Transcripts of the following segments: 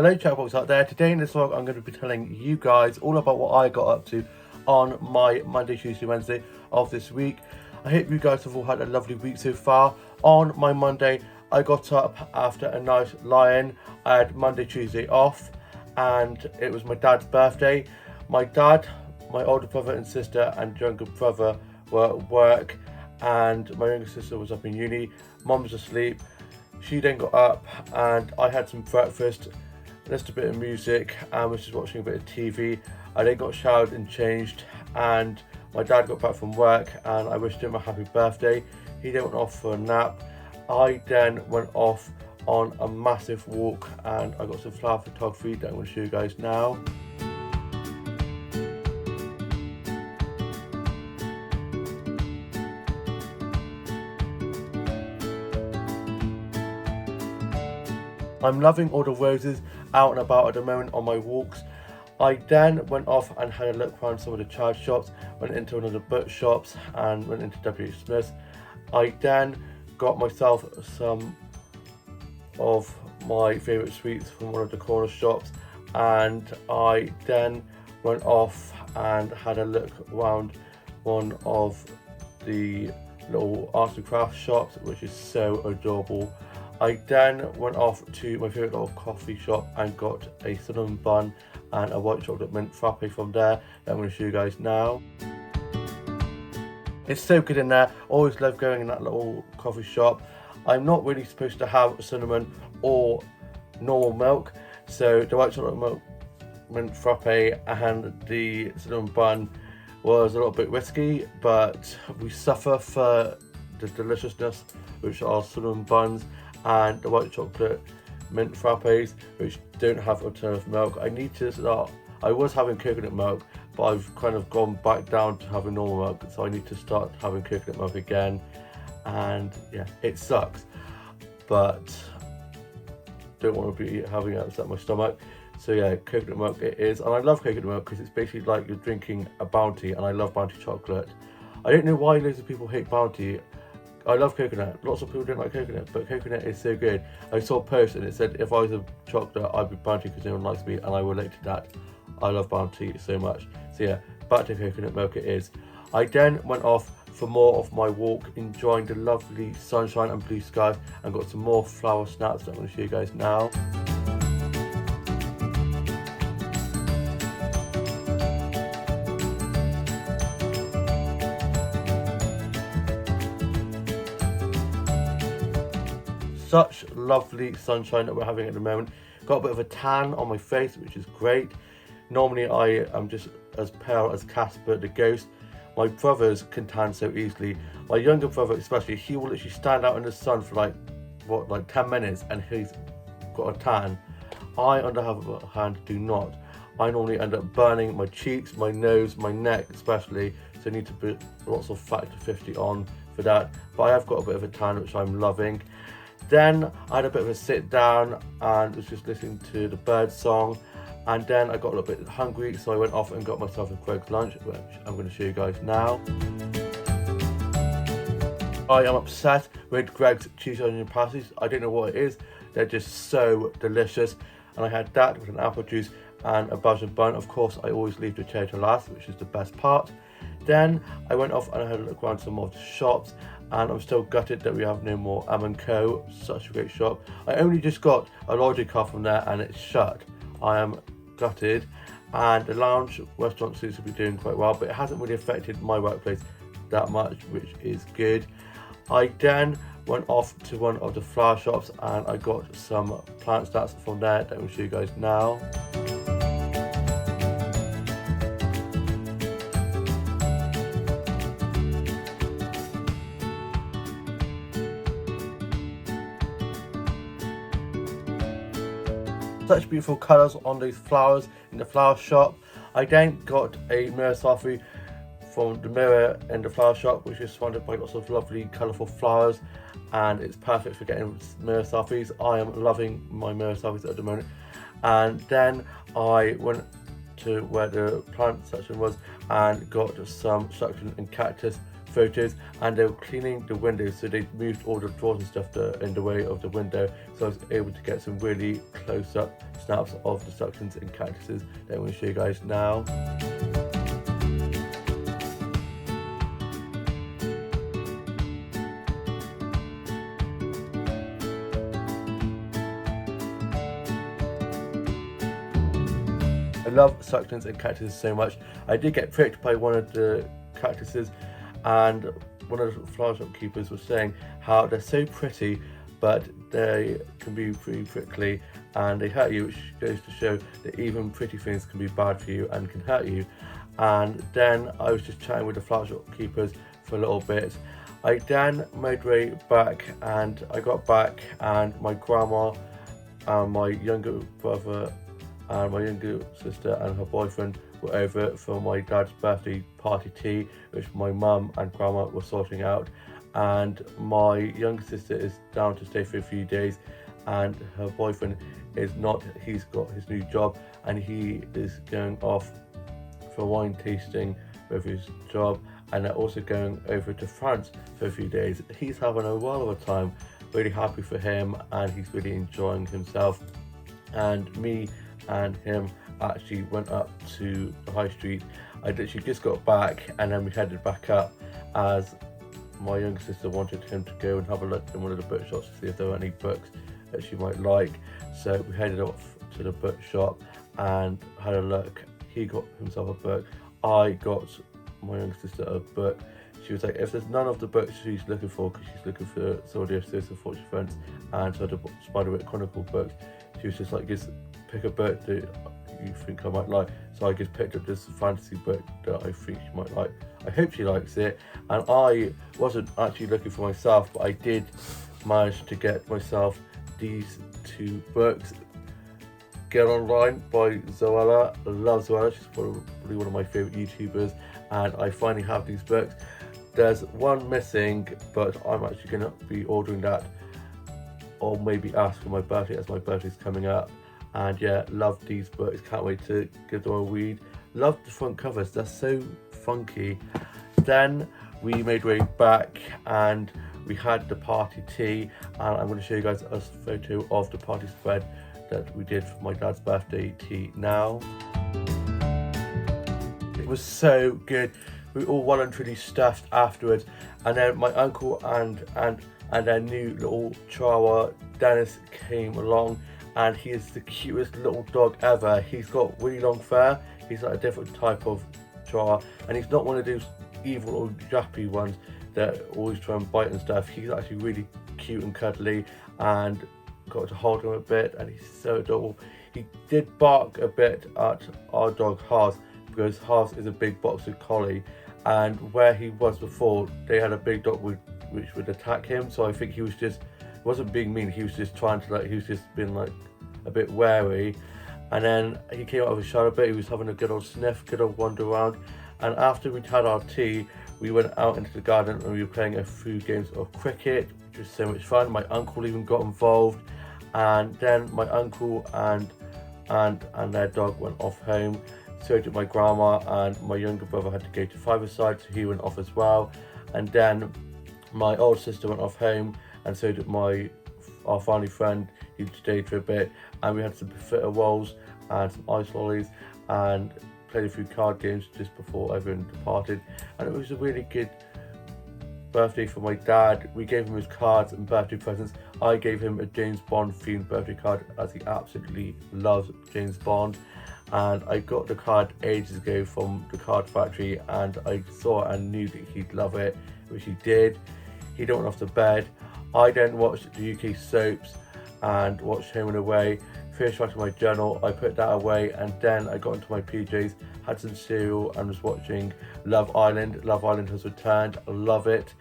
Hello chatbots out there. Today in this vlog I'm going to be telling you guys all about what I got up to on my Monday, Tuesday, Wednesday of this week. I hope you guys have all had a lovely week so far. On my Monday I got up after a nice lie-in. I had Monday, Tuesday off and it was my dad's birthday. My dad, my older brother and sister and younger brother were at work and my younger sister was up in uni. Mum was asleep. She then got up and I had some breakfast, listened to a bit of music and was just watching a bit of TV. I then got showered and changed and my dad got back from work and I wished him a happy birthday. He then went off for a nap. I then went off on a massive walk and I got some flower photography that I'm going to show you guys now. I'm loving all the roses out and about at the moment on my walks. I then went off and had a look around some of the charity shops, went into one of the book shops and went into W. Smith's. I then got myself some of my favourite sweets from one of the corner shops and I then went off and had a look around one of the little arts and crafts shops, which is so adorable. I then went off to my favourite little coffee shop and got a cinnamon bun and a white chocolate mint frappe from there that I'm going to show you guys now. It's so good in there. Always love going in that little coffee shop. I'm not really supposed to have cinnamon or normal milk, so the white chocolate milk mint frappe and the cinnamon bun was a little bit risky, but we suffer for the deliciousness, which are cinnamon buns and the white chocolate mint frappes, which don't have a ton of milk. I need to start. I was having coconut milk, but I've kind of gone back down to having normal milk, so I need to start having coconut milk again. And yeah, it sucks, but don't want to be having it upset my stomach. So yeah, coconut milk it is, and I love coconut milk because it's basically like you're drinking a Bounty, and I love Bounty chocolate. I don't know why loads of people hate Bounty. I love coconut. Lots of people don't like coconut, but coconut is so good. I saw a post and it said if I was a chocolate, I'd be Bounty because no one likes me, and I relate to that. I love Bounty so much. So yeah, back to coconut milk it is. I then went off for more of my walk, enjoying the lovely sunshine and blue skies, and got some more flower snaps that I'm going to show you guys now. Such lovely sunshine that we're having at the moment. Got a bit of a tan on my face, which is great. Normally I am just as pale as Casper the Ghost. My brothers can tan so easily. My younger brother especially, he will literally stand out in the sun for like 10 minutes and he's got a tan. I, on the other hand, do not. I normally end up burning my cheeks, my nose, my neck especially, so I need to put lots of factor 50 on for that. But I have got a bit of a tan, which I'm loving. Then I had a bit of a sit down and was just listening to the bird song, and then I got a little bit hungry, so I went off and got myself a Greg's lunch, which I'm going to show you guys now. I am obsessed with Greg's cheese onion pasties. I don't know what it is, they're just so delicious, and I had that with an apple juice and a Belgian bun. Of course I always leave the cherry to last, which is the best part. Then I went off and I had a look around some more of the shops, and I'm still gutted that we have no more M&Co, such a great shop. I only just got a Logic car from there and it's shut. I am gutted, and the lounge restaurant seems to be doing quite well, but it hasn't really affected my workplace that much, which is good. I then went off to one of the flower shops and I got some plant stats from there that I will show you guys now. Such beautiful colours on these flowers in the flower shop. I then got a mirror selfie from the mirror in the flower shop, which is surrounded by lots of lovely colourful flowers, and it's perfect for getting mirror selfies. I am loving my mirror selfies at the moment. And then I went to where the plant section was and got some succulent and cactus photos, and they were cleaning the windows, so they moved all the drawers and stuff in the way of the window, so I was able to get some really close-up snaps of the succulents and cactuses that I'm going to show you guys now. I love succulents and cactuses so much. I did get pricked by one of the cactuses, and one of the flower shop keepers was saying how they're so pretty, but they can be pretty prickly and they hurt you, which goes to show that even pretty things can be bad for you and can hurt you. And then I was just chatting with the flower shop keepers for a little bit. I then made way back, and I got back, and my grandma and my younger brother and my younger sister and her boyfriend were over for my dad's birthday party tea, which my mum and grandma were sorting out. And my younger sister is down to stay for a few days, and her boyfriend is not. He's got his new job and he is going off for wine tasting with his job, and they're also going over to France for a few days. He's having a while of a time, really happy for him, and he's really enjoying himself. And me and him actually went up to the high street. I literally just got back, and then we headed back up as my younger sister wanted him to go and have a look in one of the bookshops to see if there were any books that she might like. So we headed off to the bookshop and had a look. He got himself a book. I got my younger sister a book. She was like, if there's none of the books she's looking for, because she's looking for Sword Social Fortune Friends and so the Spiderwick Chronicle books, she was just like, just pick a book that you think I might like. So I just picked up this fantasy book that I think she might like. I hope she likes it. And I wasn't actually looking for myself, but I did manage to get myself these two books. Get Online by Zoella. I love Zoella. She's probably one of my favourite YouTubers, and I finally have these books. There's one missing, but I'm actually going to be ordering that, or maybe ask for my birthday, as my birthday's coming up. And yeah, love these books. Can't wait to give them a read. Love the front covers. They're so funky. Then we made way back and we had the party tea, and I'm going to show you guys a photo of the party spread that we did for my dad's birthday tea now. It was so good. We all well and truly stuffed afterwards, and then my uncle and their new little chihuahua Dennis came along, and he is the cutest little dog ever. He's got really long fur. He's like a different type of chihuahua, and he's not one of those evil or yappy ones that always try and bite and stuff. He's actually really cute and cuddly, and got to hold him a bit, and he's so adorable. He did bark a bit at our dog Haas, because Haas is a big boxer collie, and where he was before, they had a big dog which would attack him. So I think he was just, wasn't being mean, he was just trying to, like, he was just being like a bit wary. And then he came out of his shell a bit. He was having a good old sniff, good old wander around. And after we'd had our tea, we went out into the garden and we were playing a few games of cricket, which was so much fun. My uncle even got involved, and then my uncle and their dog went off home. So did my grandma, and my younger brother had to go to Fiverside, so he went off as well. And then my older sister went off home, and so did our family friend. He stayed for a bit, and we had some fitter rolls and some ice lollies, and played a few card games just before everyone departed. And it was a really good birthday for my dad. We gave him his cards and birthday presents. I gave him a James Bond themed birthday card, as he absolutely loves James Bond. And I got the card ages ago from the card factory, and I saw it and knew that he'd love it, which he did. He went off to bed. I then watched the UK soaps and watched Home and Away, finished writing my journal. I put that away, and then I got into my PJs, had some cereal, and was watching Love Island. Love Island has returned. I love it.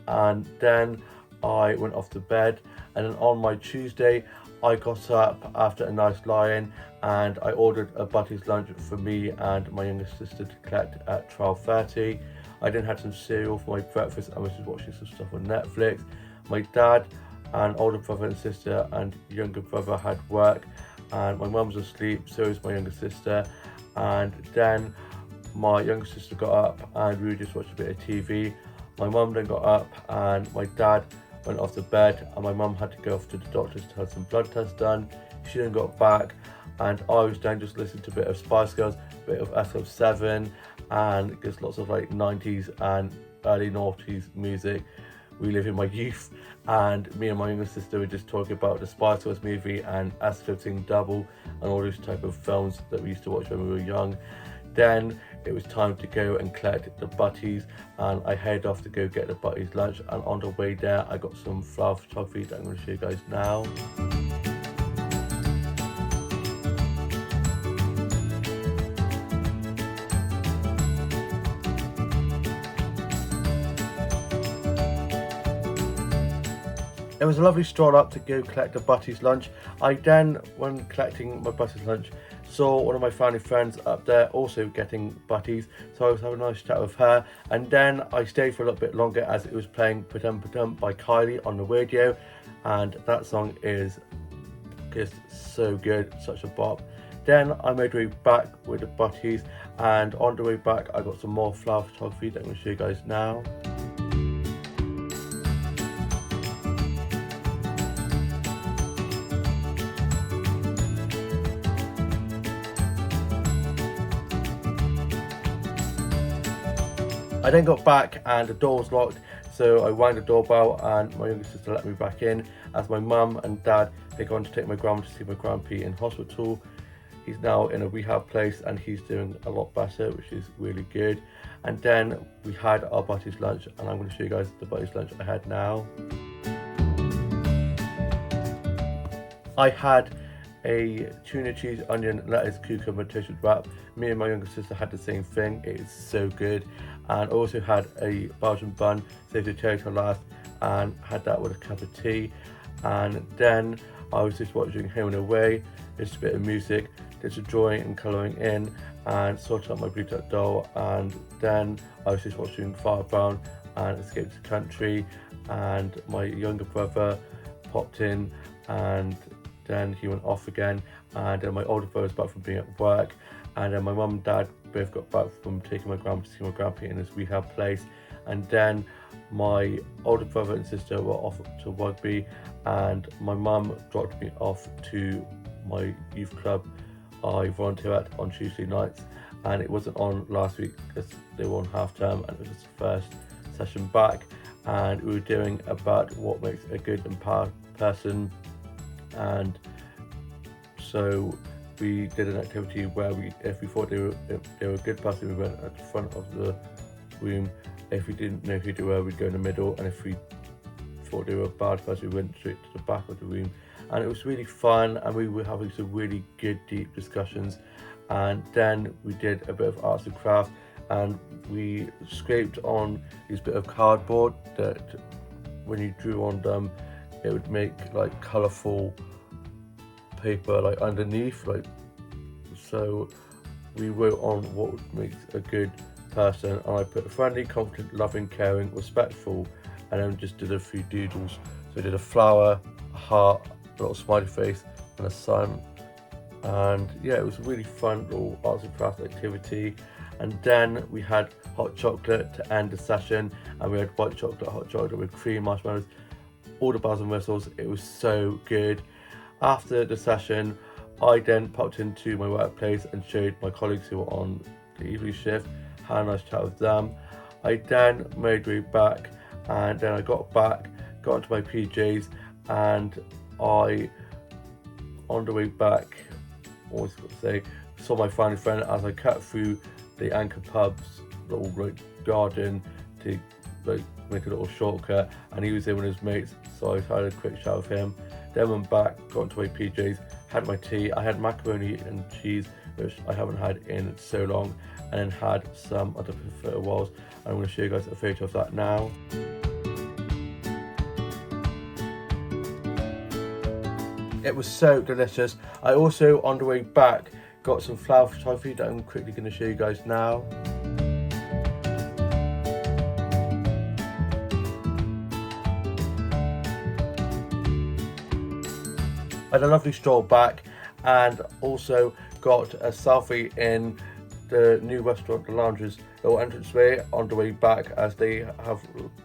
And then I went off to bed, and then on my Tuesday I got up after a nice lie-in, and I ordered a Butty's lunch for me and my younger sister to collect at 12:30. I then had some cereal for my breakfast and was just watching some stuff on Netflix. My dad and older brother and sister and younger brother had work, and my mum was asleep, so was my younger sister. And then my younger sister got up and we just watched a bit of TV. My mum then got up and my dad went off to bed, and my mum had to go off to the doctors to have some blood tests done. She then got back and I was then just listening to a bit of Spice Girls, a bit of SF7, and just lots of like 90s and early noughties music, reliving my youth. And me and my younger sister were just talking about the Spice Girls movie and S15 Double and all those type of films that we used to watch when we were young. Then it was time to go and collect the butties, and I headed off to go get the butties lunch, and on the way there I got some flower photography that I'm going to show you guys now. It was a lovely stroll up to go collect the butties lunch. I then, when collecting my butties lunch, saw one of my family friends up there also getting butties, so I was having a nice chat with her, and then I stayed for a little bit longer as it was playing Padum Padum by Kylie on the radio, and that song is just so good, such a bop. Then I made my way back with the butties, and on the way back I got some more flower photography that I'm going to show you guys now. I then got back and the door was locked, so I rang the doorbell and my younger sister let me back in, as my mum and dad had gone to take my grandma to see my grandpa in hospital. He's now in a rehab place and he's doing a lot better, which is really good. And then we had our butties lunch, and I'm going to show you guys the butties lunch I had now. I had a tuna cheese, onion, lettuce, cucumber, toasted wrap. Me and my younger sister had the same thing. It is so good. And also had a Belgian bun, saved the cherry till last, and had that with a cup of tea. And then I was just watching Home and Away, just a bit of music, did some drawing and colouring in, and sorted out my Blue Duck doll. And then I was just watching Father Brown and Escape to the Country, and my younger brother popped in, and then he went off again, and then my older brother was back from being at work, and then my mum and dad both got back from taking my grandpa to see my grandpa in his rehab place, and then my older brother and sister were off to rugby, and my mum dropped me off to my youth club I volunteer at on Tuesday nights, and it wasn't on last week because they were on half term, and it was the first session back, and we were doing about what makes a good empowered person. And so we did an activity where if we thought they were a good person, we went at the front of the room. If we didn't know who they were, we'd go in the middle, and if we thought they were a bad person, we went straight to the back of the room. And it was really fun, and we were having some really good deep discussions. And then we did a bit of arts and craft, and we scraped on these bit of cardboard that when you drew on them it would make like colourful paper like underneath, like, so we wrote on what makes a good person, and I put friendly, confident, loving, caring, respectful, and then just did a few doodles. So I did a flower, a heart, a little smiley face, and a sun. And yeah, it was a really fun little arts and crafts activity. And then we had hot chocolate to end the session, and we had white chocolate, hot chocolate with cream, marshmallows, all the bells and whistles. It was so good. After the session, I then popped into my workplace and showed my colleagues who were on the evening shift, had a nice chat with them. I then made my way back, and then I got into my PJs, and I, on the way back, always got to say, saw my family friend as I cut through the Anchor Pub's little like garden to like make a little shortcut, and he was there with his mates, so I had a quick chat with him. Then went back, got into my PJs, had my tea. I had macaroni and cheese, which I haven't had in so long, and then had some other potato rolls. I'm going to show you guys a photo of that now. It was so delicious. I also, on the way back, got some flower photography that I'm quickly going to show you guys now. I had a lovely stroll back, and also got a selfie in the new restaurant, the Lounge's little entranceway, on the way back, as they have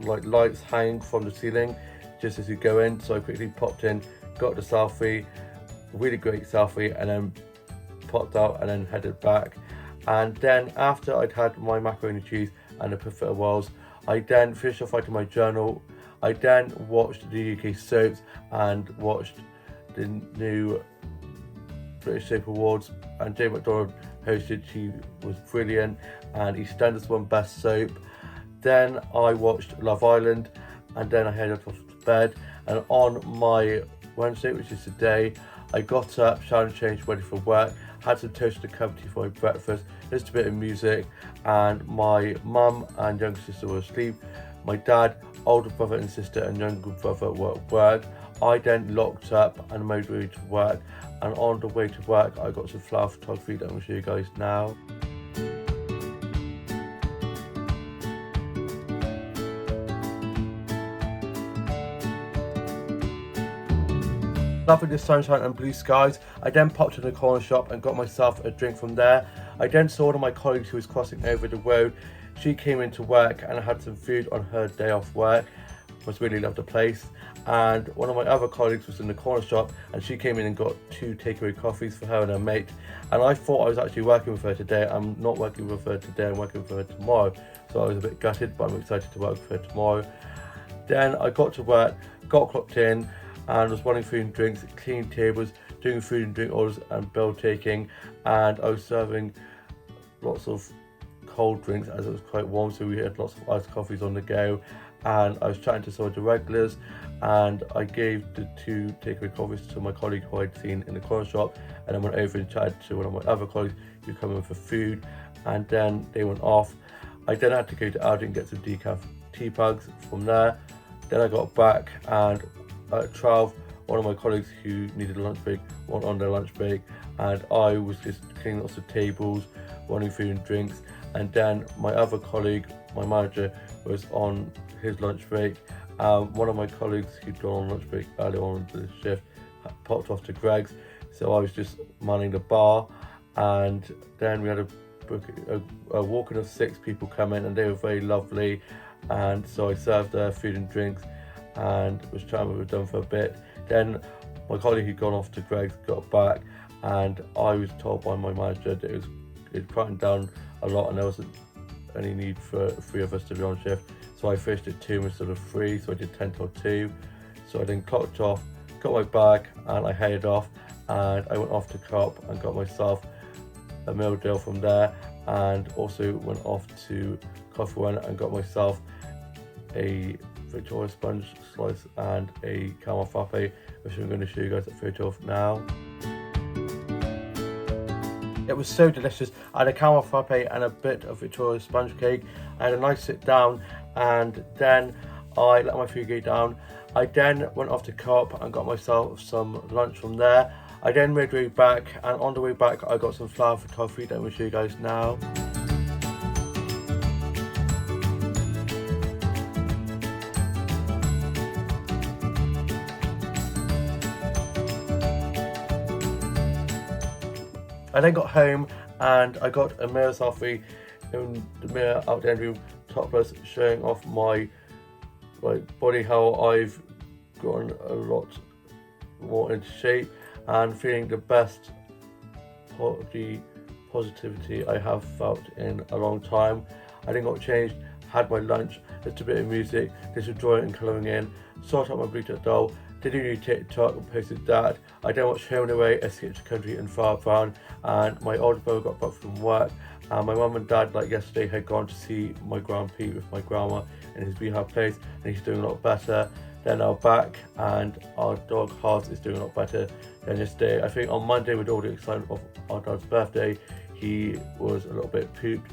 like lights hanging from the ceiling just as you go in. So I quickly popped in, got the selfie, really great selfie, and then popped out and then headed back. And then after I'd had my macaroni and cheese and the perfecto rolls, I then finished off writing my journal. I then watched the UK soaps and watched the new British Soap Awards, and Jane McDonald hosted. She was brilliant, and EastEnders won Best Soap. Then I watched Love Island, and then I headed off to bed. And on my Wednesday, which is today, I got up, showered and changed, ready for work, had some toasted cup tea for my breakfast, listened to a bit of music, and my mum and younger sister were asleep. My dad, older brother and sister, and younger brother were at work. I then locked up and made way to work, and on the way to work I got some flower photography that I'm going to show you guys now. Loving the sunshine and blue skies, I then popped to the corner shop and got myself a drink from there. I then saw one of my colleagues who was crossing over the road. She came into work and I had some food on her day off work. Must really love the place. And one of my other colleagues was in the corner shop, and she came in and got 2 takeaway coffees for her and her mate. And I thought I was actually working with her today. I'm not working with her today, I'm working with her tomorrow. So I was a bit gutted, but I'm excited to work with her tomorrow. Then I got to work, got clocked in, and was running food and drinks, cleaning tables, doing food and drink orders and bill taking. And I was serving lots of cold drinks as it was quite warm, so we had lots of iced coffees on the go. And I was chatting to some of the regulars, and I gave the 2 takeaway coffees to my colleague who I'd seen in the corner shop, and I went over and chatted to one of my other colleagues who come in for food, and then they went off. I then had to go to Aldi and get some decaf tea bags from there. Then I got back, and at 12, one of my colleagues who needed a lunch break went on their lunch break, and I was just cleaning lots of tables, running food and drinks. And then my other colleague, my manager, was on his lunch break. One of my colleagues who'd gone on lunch break earlier on in the shift popped off to Greg's, so I was just manning the bar. And then we had a walking of 6 people come in, and they were very lovely, and so I served their food and drinks and was chatting with them for a bit. Then my colleague who'd gone off to Greg's got back, and I was told by my manager that it quieted down a lot and there wasn't any need for 3 of us to be on shift. So I finished at 2 instead of 3, so I did 10 till 2. So I then clocked off, got my bag, and I headed off, and I went off to Co-op and got myself a meal deal from there, and also went off to Coffee Run and got myself a Victoria sponge slice and a caramel frappe, which I'm going to show you guys a photo of now. It was so delicious. I had a caramel frappe and a bit of Victoria sponge cake. I had a nice sit down, and then I let my food go down. I then went off to Co-op and got myself some lunch from there. I then made way back, and on the way back I got some flower photography that I'm going to show you guys now. I then got home and I got a mirror selfie in the mirror out the end room, topless, showing off my body, how I've gotten a lot more into shape and feeling the best body positivity I have felt in a long time. I then got changed, had my lunch, listened to a bit of music, did some drawing and colouring in, sorted out my Bluetooth doll, did a new TikTok and posted that. I then watched Home and Away, Escape to Country and Far Brown, and my older brother got back from work, and my mum and dad, like yesterday, had gone to see my Grand Pete with my grandma in his rehab place, and he's doing a lot better. They're now back, and our dog Haas is doing a lot better than yesterday. I think on Monday, with all the excitement of our dad's birthday, he was a little bit pooped,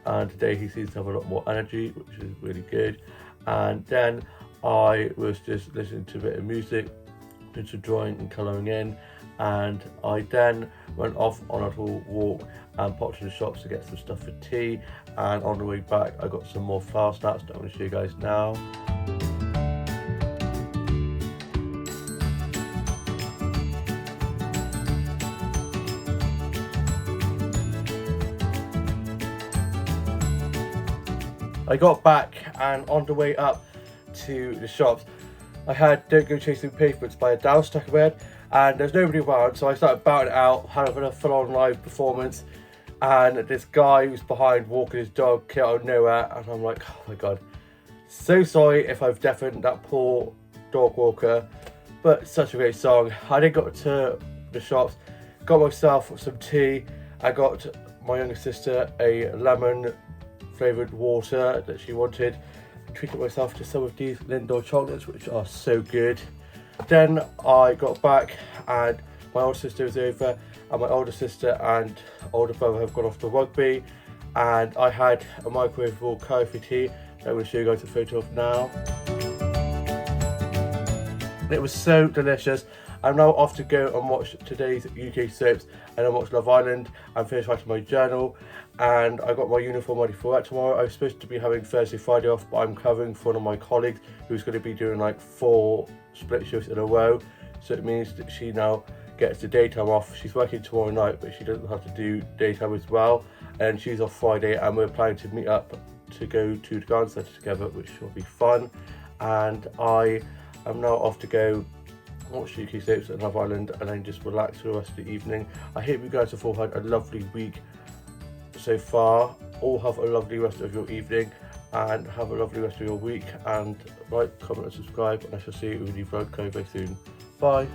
and today he seems to have a lot more energy, which is really good. And then I was just listening to a bit of music, did some drawing and colouring in, and I then went off on a little walk and popped to the shops to get some stuff for tea. And on the way back I got some more flower snaps that I'm going to show you guys now. I got back, and on the way up to the shops, I had Don't Go Chasing Pavements by Adele stuck in my head, and there's nobody around, so I started bouting it out, having a full-on live performance, and this guy who's behind walking his dog came out of nowhere, and I'm like, oh my god, so sorry if I've deafened that poor dog walker, but such a great song. I then got to the shops, got myself some tea, I got my younger sister a lemon flavoured water that she wanted. I treated myself to some of these Lindor chocolates, which are so good. Then I got back, and my older sister was over, and my older sister and older brother have gone off to rugby, and I had a microwavable curry tea that I'm going to show you guys a photo of now. It was so delicious. I'm now off to go and watch today's UK soaps, and then watch Love Island and finish writing my journal. And I got my uniform ready for work tomorrow. I was supposed to be having Thursday, Friday off, but I'm covering for one of my colleagues who's going to be doing like 4 split shifts in a row. So it means that she now gets the daytime off. She's working tomorrow night, but she doesn't have to do daytime as well. And she's off Friday, and we're planning to meet up to go to the garden centre together, which will be fun. And I am now off to go watch UK soaps at Love Island, and then just relax for the rest of the evening. I hope you guys have all had a lovely week so far. All have a lovely rest of your evening, and have a lovely rest of your week, and like, comment and subscribe, and I shall see you with a new vlog very soon. Bye.